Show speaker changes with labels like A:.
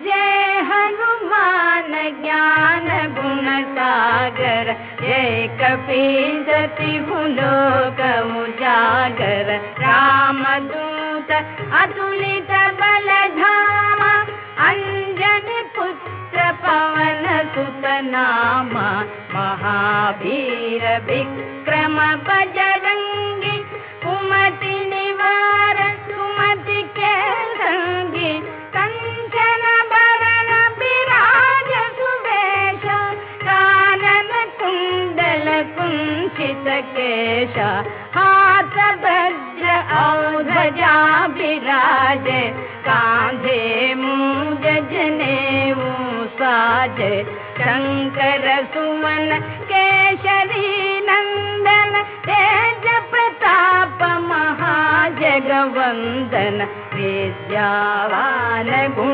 A: जय हनुमान ज्ञान गुण सागर, जय कपीसति लोक उजागर। रामदूत अतुलित बल धामा, अंजनी पुत्र पवन सुत नामा। महावीर विक्रम बजरंगी, कुमति निवार सुमति के संगी। कंचन बरन विराज सुवेश, कानन कुंडल कुंचित केश। हाथ वज्र और ध्वजा विराजे, कांधे मूंज जनेऊ साजे। शंकर सुवन केसरी नंदन, तेज प्रताप महाजगवंदन। विद्यावान गुण